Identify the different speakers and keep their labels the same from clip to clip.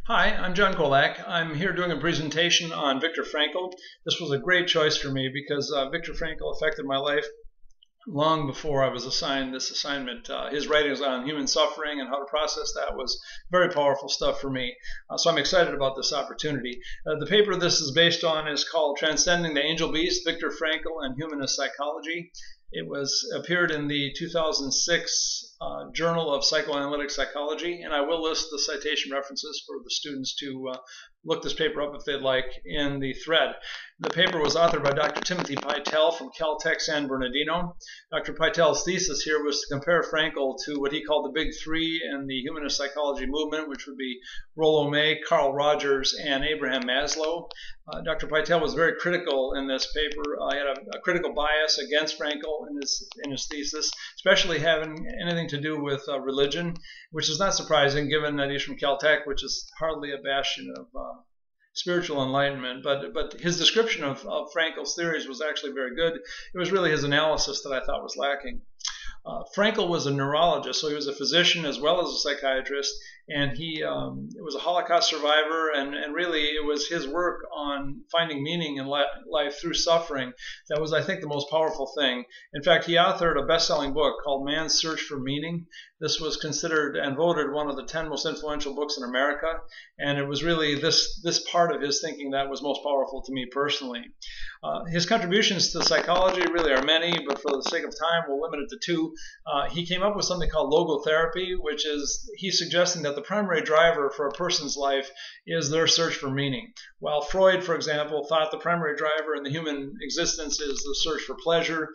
Speaker 1: Hi, I'm John Kolak. I'm here doing a presentation on Viktor Frankl. This was a great choice for me because Viktor Frankl affected my life long before I was assigned this assignment. His writings on human suffering and how to process that was very powerful stuff for me. So I'm excited about this opportunity. The paper this is based on is called Transcending the Angel Beast, Viktor Frankl and Humanist Psychology. It appeared in the 2006 Journal of Psychoanalytic Psychology, and I will list the citation references for the students to look this paper up if they'd like in the thread. The paper was authored by Dr. Timothy Pytel from Caltech San Bernardino. Dr. Pytel's thesis here was to compare Frankl to what he called the big three in the humanist psychology movement, which would be Rollo May, Carl Rogers, and Abraham Maslow. Dr. Pytel was very critical in this paper. He had a critical bias against Frankl in his thesis, especially having anything to do with religion, which is not surprising given that he's from Caltech, which is hardly a bastion of spiritual enlightenment. But his description of Frankl's theories was actually very good. It was really his analysis that I thought was lacking. Frankl was a neurologist, so he was a physician as well as a psychiatrist, and he was a Holocaust survivor, and really it was his work on finding meaning in life through suffering that was, I think, the most powerful thing. In fact, he authored a best-selling book called Man's Search for Meaning. This was considered and voted one of the 10 most influential books in America, and it was really this part of his thinking that was most powerful to me personally. His contributions to psychology really are many, but for the sake of time, we'll limit it to two. He came up with something called logotherapy, which is he's suggesting that the primary driver for a person's life is their search for meaning. While Freud, for example, thought the primary driver in the human existence is the search for pleasure,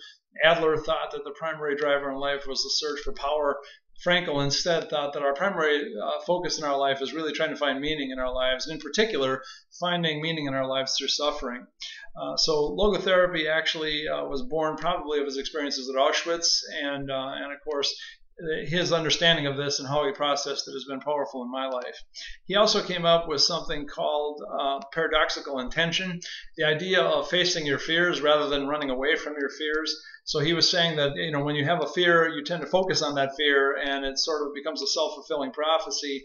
Speaker 1: Adler thought that the primary driver in life was the search for power. Frankl instead thought that our primary focus in our life is really trying to find meaning in our lives, and in particular, finding meaning in our lives through suffering. So logotherapy actually was born probably of his experiences at Auschwitz, and of course, his understanding of this and how he processed it has been powerful in my life. He also came up with something called paradoxical intention, the idea of facing your fears rather than running away from your fears. So he was saying that, when you have a fear, you tend to focus on that fear, and it sort of becomes a self-fulfilling prophecy.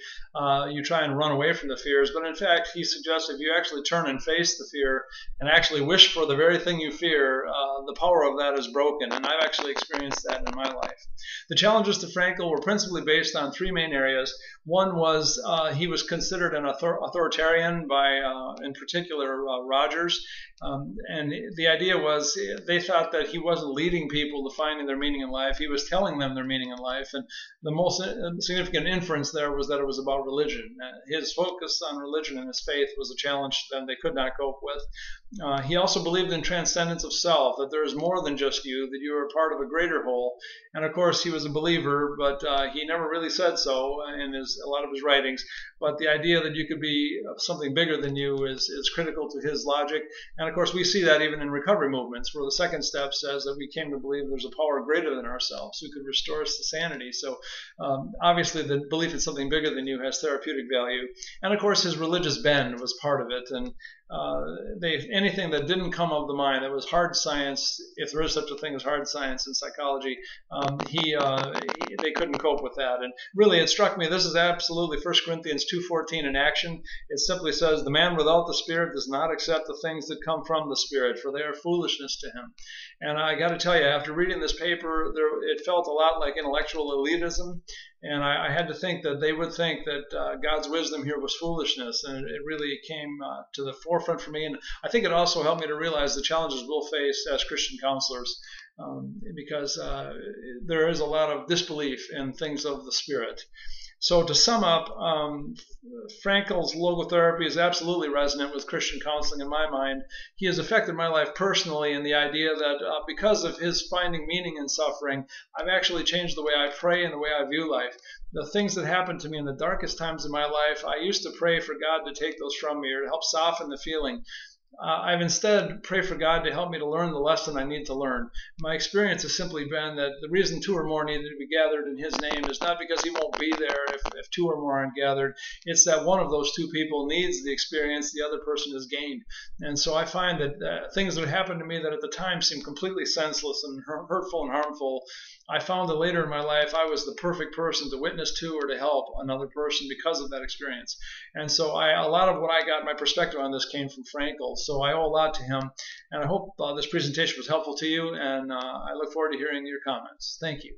Speaker 1: You try and run away from the fears, but in fact, he suggests if you actually turn and face the fear and actually wish for the very thing you fear, the power of that is broken, and I've actually experienced that in my life. The challenges to Frankl were principally based on three main areas. One was he was considered an authoritarian by, in particular, Rogers. And the idea was they thought that he wasn't leading people to finding their meaning in life. He was telling them their meaning in life. And the most significant inference there was that it was about religion. His focus on religion and his faith was a challenge that they could not cope with. He also believed in transcendence of self, that there is more than just you, that you are part of a greater whole. And of course, he was a believer, but he never really said so in a lot of his writings. But the idea that you could be something bigger than you is critical to his logic. And of course, we see that even in recovery movements, where the second step says that we came to believe there's a power greater than ourselves who could restore us to sanity. So obviously, the belief in something bigger than you has therapeutic value. And of course, his religious bend was part of it. And anything that didn't come of the mind, that was hard science, if there is such a thing as hard science in psychology, they couldn't cope with that. And really, it struck me, this is absolutely 1 Corinthians 2:14 in action. It simply says, the man without the Spirit does not accept the things that come from the Spirit, for they are foolishness to him. And I got to tell you, after reading this paper, it felt a lot like intellectual elitism. And I had to think that they would think that God's wisdom here was foolishness. And it really came to the forefront for me. And I think it also helped me to realize the challenges we'll face as Christian counselors, because there is a lot of disbelief in things of the Spirit. So to sum up, Frankl's logotherapy is absolutely resonant with Christian counseling in my mind. He has affected my life personally in the idea that because of his finding meaning in suffering, I've actually changed the way I pray and the way I view life. The things that happened to me in the darkest times of my life, I used to pray for God to take those from me or to help soften the feeling. I've instead prayed for God to help me to learn the lesson I need to learn. My experience has simply been that the reason two or more need to be gathered in His name is not because He won't be there if two or more aren't gathered. It's that one of those two people needs the experience the other person has gained. And so I find that things that happened to me that at the time seemed completely senseless and hurtful and harmful, I found that later in my life I was the perfect person to witness to or to help another person because of that experience. And so a lot of what I got, my perspective on this came from Frankl. So I owe a lot to him. And I hope this presentation was helpful to you. And I look forward to hearing your comments. Thank you.